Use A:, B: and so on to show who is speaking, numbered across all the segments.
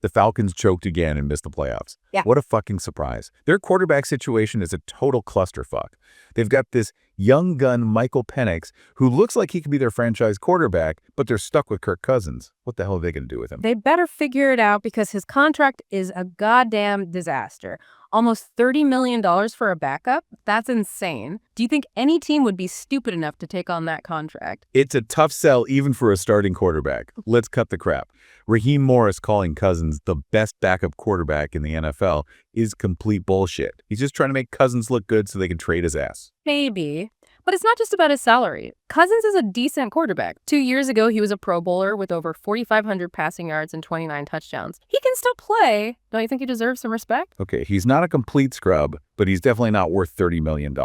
A: The Falcons choked again and missed the playoffs.
B: Yeah.
A: What a fucking surprise. Their quarterback situation is a total clusterfuck. They've got this young gun Michael Pennix, who looks like he could be their franchise quarterback, but they're stuck with Kirk Cousins. What the hell are they going to do with him?
B: They better figure it out because his contract is a goddamn disaster. Almost $30 million for a backup? That's insane. Do you think any team would be stupid enough to take on that contract?
A: It's a tough sell even for a starting quarterback. Let's cut the crap. Raheem Morris calling Cousins the best backup quarterback in the NFL is complete bullshit. He's just trying to make Cousins look good so they can trade his ass.
B: Maybe. But it's not just about his salary. Cousins is a decent quarterback. 2 years ago, he was a Pro Bowler with over 4,500 passing yards and 29 touchdowns. He can still play. Don't you think he deserves some respect?
A: Okay, he's not a complete scrub, but he's definitely not worth $30 million.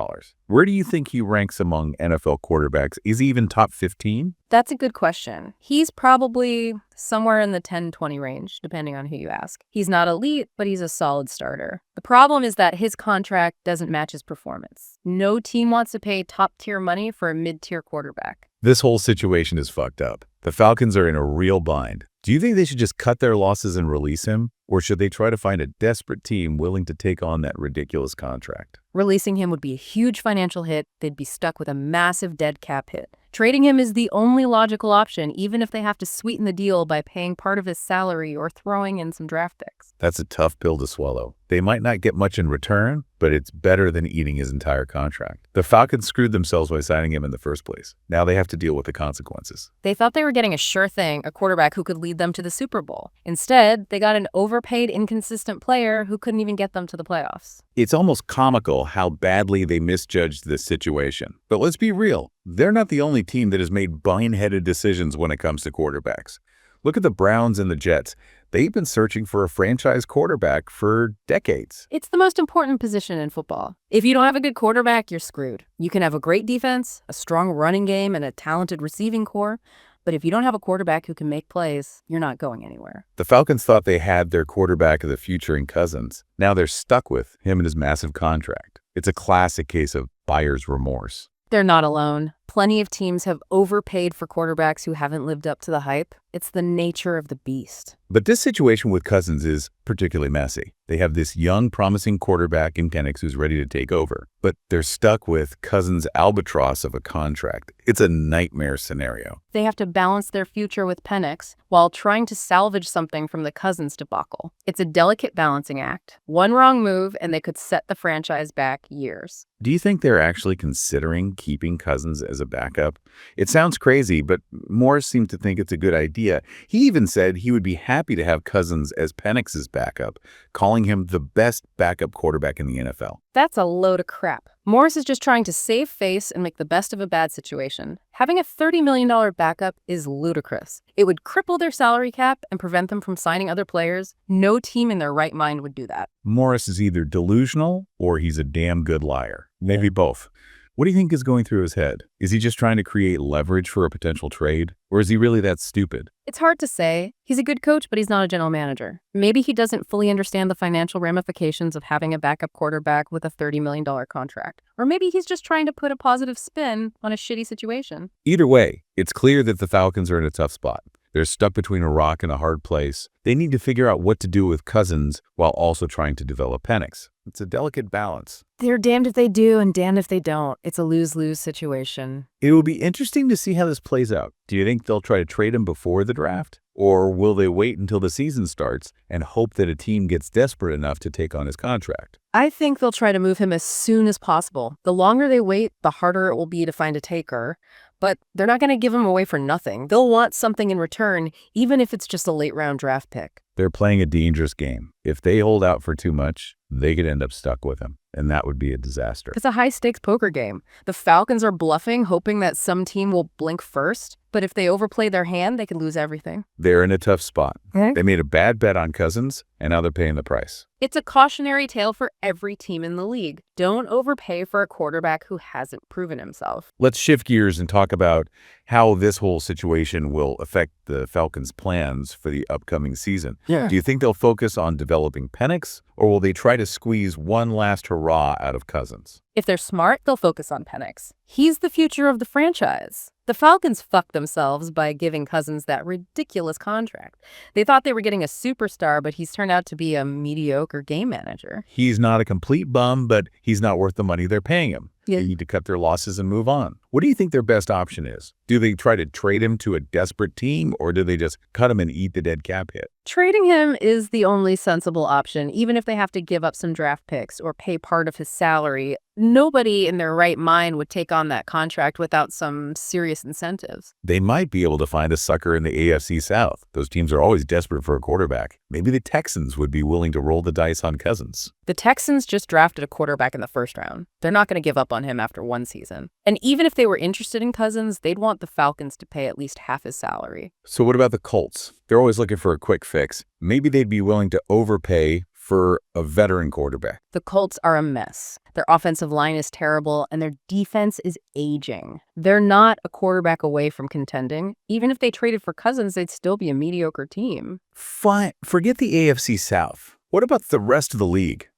A: Where do you think he ranks among NFL quarterbacks? Is he even top 15?
B: That's a good question. He's probably somewhere in the 10-20 range, depending on who you ask. He's not elite, but he's a solid starter. The problem is that his contract doesn't match his performance. No team wants to pay top-tier money for a mid-tier quarterback.
A: This whole situation is fucked up. The Falcons are in a real bind. Do you think they should just cut their losses and release him? Or should they try to find a desperate team willing to take on that ridiculous contract?
B: Releasing him would be a huge financial hit. They'd be stuck with a massive dead cap hit. Trading him is the only logical option, even if they have to sweeten the deal by paying part of his salary or throwing in some draft picks.
A: That's a tough pill to swallow. They might not get much in return, but it's better than eating his entire contract. The Falcons screwed themselves by signing him in the first place. Now they have to deal with the consequences.
B: They thought they were getting a sure thing, a quarterback who could lead them to the Super Bowl. Instead, they got an overpaid, inconsistent player who couldn't even get them to the playoffs.
A: It's almost comical how badly they misjudged this situation. But let's be real. They're not the only team that has made boneheaded decisions when it comes to quarterbacks. Look at the Browns and the Jets. They've been searching for a franchise quarterback for decades.
B: It's the most important position in football. If you don't have a good quarterback, you're screwed. You can have a great defense, a strong running game, and a talented receiving core. But if you don't have a quarterback who can make plays, you're not going anywhere.
A: The Falcons thought they had their quarterback of the future in Cousins. Now they're stuck with him and his massive contract. It's a classic case of buyer's remorse.
B: They're not alone. Plenty of teams have overpaid for quarterbacks who haven't lived up to the hype. It's the nature of the beast.
A: But this situation with Cousins is particularly messy. They have this young, promising quarterback in Pennix who's ready to take over, but they're stuck with Cousins' albatross of a contract. It's a nightmare scenario.
B: They have to balance their future with Pennix while trying to salvage something from the Cousins debacle. It's a delicate balancing act. One wrong move and they could set the franchise back years.
A: Do you think they're actually considering keeping Cousins as a backup? It sounds crazy, but Morris seemed to think it's a good idea. He even said he would be happy to have Cousins as Pennix's backup, calling him the best backup quarterback in the NFL.
B: That's a load of crap. Morris is just trying to save face and make the best of a bad situation. Having a $30 million backup is ludicrous. It would cripple their salary cap and prevent them from signing other players. No team in their right mind would do that.
A: Morris is either delusional or he's a damn good liar. Maybe both. What do you think is going through his head? Is he just trying to create leverage for a potential trade? Or is he really that stupid?
B: It's hard to say. He's a good coach, but he's not a general manager. Maybe he doesn't fully understand the financial ramifications of having a backup quarterback with a $30 million contract. Or maybe he's just trying to put a positive spin on a shitty situation.
A: Either way, it's clear that the Falcons are in a tough spot. They're stuck between a rock and a hard place. They need to figure out what to do with Cousins while also trying to develop Pennix. It's a delicate balance.
B: They're damned if they do and damned if they don't. It's a lose-lose situation.
A: It will be interesting to see how this plays out. Do you think they'll try to trade him before the draft? Or will they wait until the season starts and hope that a team gets desperate enough to take on his contract?
B: I think they'll try to move him as soon as possible. The longer they wait, the harder it will be to find a taker. But they're not going to give him away for nothing. They'll want something in return, even if it's just a late-round draft pick.
A: They're playing a dangerous game. If they hold out for too much, they could end up stuck with him, and that would be a disaster.
B: It's a high-stakes poker game. The Falcons are bluffing, hoping that some team will blink first. But if they overplay their hand, they could lose everything.
A: They're in a tough spot.
B: Okay.
A: They made a bad bet on Cousins, and now they're paying the price.
B: It's a cautionary tale for every team in the league. Don't overpay for a quarterback who hasn't proven himself.
A: Let's shift gears and talk about how this whole situation will affect the Falcons' plans for the upcoming season.
B: Yeah.
A: Do you think they'll focus on developing Pennix, or will they try to squeeze one last hurrah out of Cousins?
B: If they're smart, they'll focus on Pennix. He's the future of the franchise. The Falcons fucked themselves by giving Cousins that ridiculous contract. They thought they were getting a superstar, but he's turned out to be a mediocre game manager.
A: He's not a complete bum, but he's not worth the money they're paying him.
B: Yeah.
A: They need to cut their losses and move on. What do you think their best option is? Do they try to trade him to a desperate team, or do they just cut him and eat the dead cap hit?
B: Trading him is the only sensible option, even if they have to give up some draft picks or pay part of his salary. Nobody in their right mind would take on that contract without some serious incentives.
A: They might be able to find a sucker in the AFC South. Those teams are always desperate for a quarterback. Maybe the Texans would be willing to roll the dice on Cousins.
B: The Texans just drafted a quarterback in the first round. They're not going to give up on him after one season. And even if they were interested in Cousins, they'd want the Falcons to pay at least half his salary.
A: So what about the Colts? They're always looking for a quick fix. Maybe they'd be willing to overpay for a veteran quarterback.
B: The Colts are a mess. Their offensive line is terrible, and their defense is aging. They're not a quarterback away from contending. Even if they traded for Cousins, they'd still be a mediocre team.
A: Fine. Forget the AFC South. What about the rest of the league?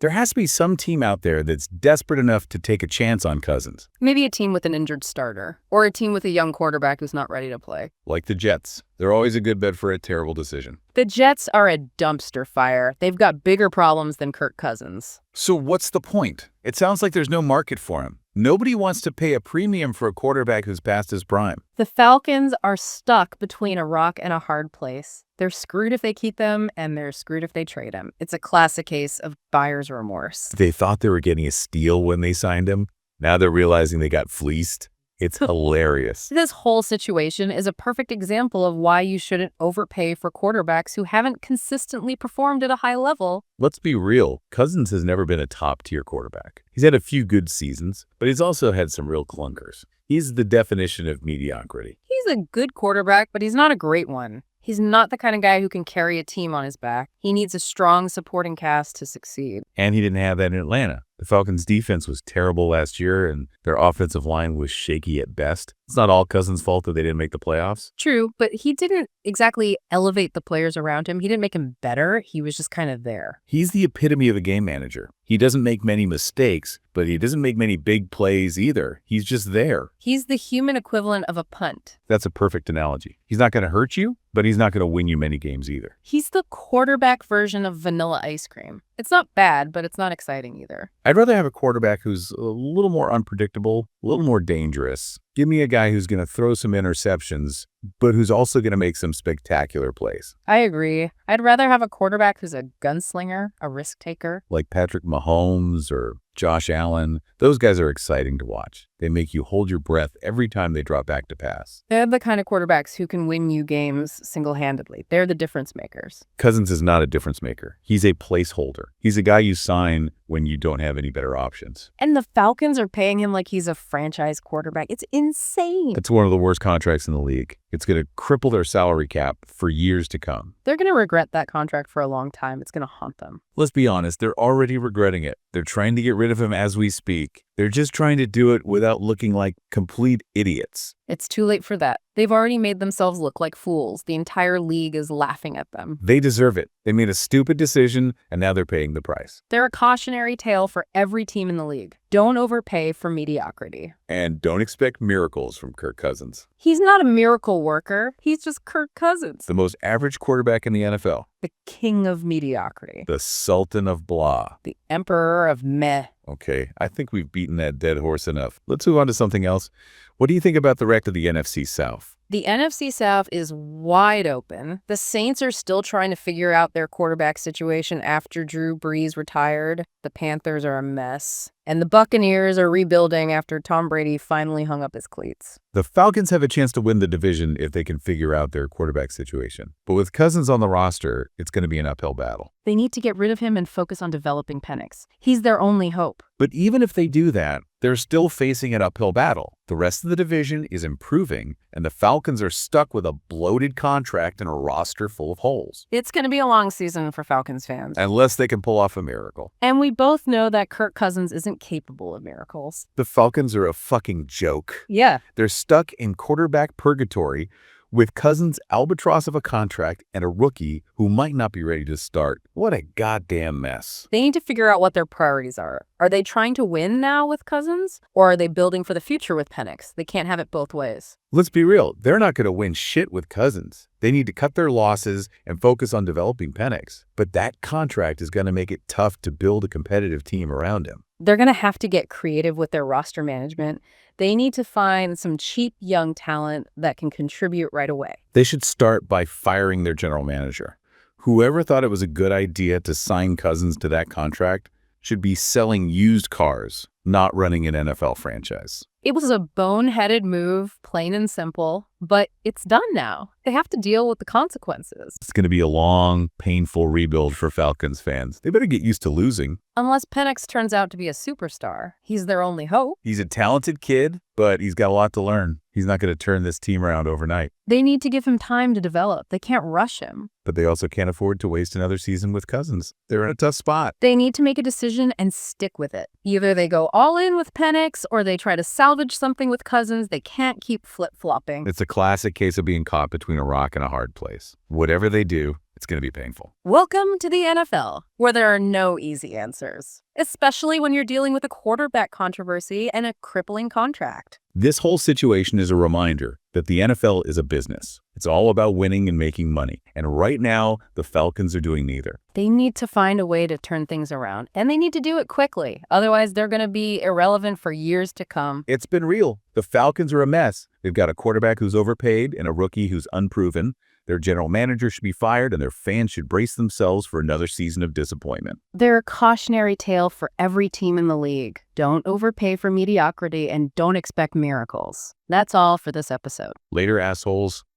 A: There has to be some team out there that's desperate enough to take a chance on Cousins.
B: Maybe a team with an injured starter, or a team with a young quarterback who's not ready to play.
A: Like the Jets. They're always a good bet for a terrible decision.
B: The Jets are a dumpster fire. They've got bigger problems than Kirk Cousins.
A: So what's the point? It sounds like there's no market for him. Nobody wants to pay a premium for a quarterback who's past his prime.
B: The Falcons are stuck between a rock and a hard place. They're screwed if they keep them, and they're screwed if they trade him. It's a classic case of buyer's remorse.
A: They thought they were getting a steal when they signed him. Now they're realizing they got fleeced. It's hilarious.
B: This whole situation is a perfect example of why you shouldn't overpay for quarterbacks who haven't consistently performed at a high level.
A: Let's be real. Cousins has never been a top-tier quarterback. He's had a few good seasons, but he's also had some real clunkers. He's the definition of mediocrity.
B: He's a good quarterback, but he's not a great one. He's not the kind of guy who can carry a team on his back. He needs a strong supporting cast to succeed.
A: And he didn't have that in Atlanta. The Falcons' defense was terrible last year, and their offensive line was shaky at best. It's not all Cousins' fault that they didn't make the playoffs.
B: True, but he didn't exactly elevate the players around him. He didn't make him better. He was just kind of there.
A: He's the epitome of a game manager. He doesn't make many mistakes, but he doesn't make many big plays either. He's just there.
B: He's the human equivalent of a punt.
A: That's a perfect analogy. He's not going to hurt you, but he's not going to win you many games either.
B: He's the quarterback version of vanilla ice cream. It's not bad, but it's not exciting either.
A: I'd rather have a quarterback who's a little more unpredictable, a little more dangerous. Give me a guy who's going to throw some interceptions, but who's also going to make some spectacular plays.
B: I agree. I'd rather have a quarterback who's a gunslinger, a risk taker.
A: Like Patrick Mahomes or Josh Allen. Those guys are exciting to watch. They make you hold your breath every time they drop back to pass.
B: They're the kind of quarterbacks who can win you games single-handedly. They're the difference makers.
A: Cousins is not a difference maker. He's a placeholder. He's a guy you sign when you don't have any better options.
B: And the Falcons are paying him like he's a franchise quarterback. It's insane.
A: It's one of the worst contracts in the league. It's going to cripple their salary cap for years to come.
B: They're going to regret that contract for a long time. It's going to haunt them.
A: Let's be honest, they're already regretting it. They're trying to get rid of him as we speak. They're just trying to do it without looking like complete idiots.
B: It's too late for that. They've already made themselves look like fools. The entire league is laughing at them.
A: They deserve it. They made a stupid decision, and now they're paying the price.
B: They're a cautionary tale for every team in the league. Don't overpay for mediocrity.
A: And don't expect miracles from Kirk Cousins.
B: He's not a miracle worker. He's just Kirk Cousins.
A: The most average quarterback in the NFL.
B: The king of mediocrity.
A: The sultan of blah.
B: The emperor of meh.
A: Okay, I think we've beaten that dead horse enough. Let's move on to something else. What do you think about the wreck of the NFC South?
B: The NFC South is wide open. The Saints are still trying to figure out their quarterback situation after Drew Brees retired. The Panthers are a mess. And the Buccaneers are rebuilding after Tom Brady finally hung up his cleats.
A: The Falcons have a chance to win the division if they can figure out their quarterback situation. But with Cousins on the roster, it's going to be an uphill battle.
B: They need to get rid of him and focus on developing Pennix. He's their only hope.
A: But even if they do that, they're still facing an uphill battle. The rest of the division is improving, and the Falcons are stuck with a bloated contract and a roster full of holes.
B: It's going to be a long season for Falcons fans.
A: Unless they can pull off a miracle.
B: And we both know that Kirk Cousins isn't capable of miracles.
A: The Falcons are a fucking joke.
B: Yeah.
A: They're stuck in quarterback purgatory With Cousins' albatross of a contract and a rookie who might not be ready to start, what a goddamn mess.
B: They need to figure out what their priorities are. Are they trying to win now with Cousins, or are they building for the future with Pennix? They can't have it both ways.
A: Let's be real, they're not going to win shit with Cousins. They need to cut their losses and focus on developing Pennix. But that contract is going to make it tough to build a competitive team around him.
B: They're going to have to get creative with their roster management. They need to find some cheap young talent that can contribute right away.
A: They should start by firing their general manager. Whoever thought it was a good idea to sign Cousins to that contract should be selling used cars, not running an NFL franchise.
B: It was a boneheaded move, plain and simple, but it's done now. They have to deal with the consequences.
A: It's going to be a long, painful rebuild for Falcons fans. They better get used to losing.
B: Unless Pennix turns out to be a superstar. He's their only hope.
A: He's a talented kid, but he's got a lot to learn. He's not going to turn this team around overnight.
B: They need to give him time to develop. They can't rush him.
A: But they also can't afford to waste another season with Cousins. They're in a tough spot.
B: They need to make a decision and stick with it. Either they go all in with Pennix or they try to salvage something with Cousins. They can't keep flip-flopping.
A: It's a classic case of being caught between a rock and a hard place. Whatever they do, it's going to be painful.
B: Welcome to the NFL, where there are no easy answers, especially when you're dealing with a quarterback controversy and a crippling contract.
A: This whole situation is a reminder that the NFL is a business. It's all about winning and making money. And right now, the Falcons are doing neither.
B: They need to find a way to turn things around, and they need to do it quickly. Otherwise, they're going to be irrelevant for years to come.
A: It's been real. The Falcons are a mess. They've got a quarterback who's overpaid and a rookie who's unproven. Their general manager should be fired, and their fans should brace themselves for another season of disappointment.
B: They're a cautionary tale for every team in the league. Don't overpay for mediocrity and don't expect miracles. That's all for this episode.
A: Later, assholes.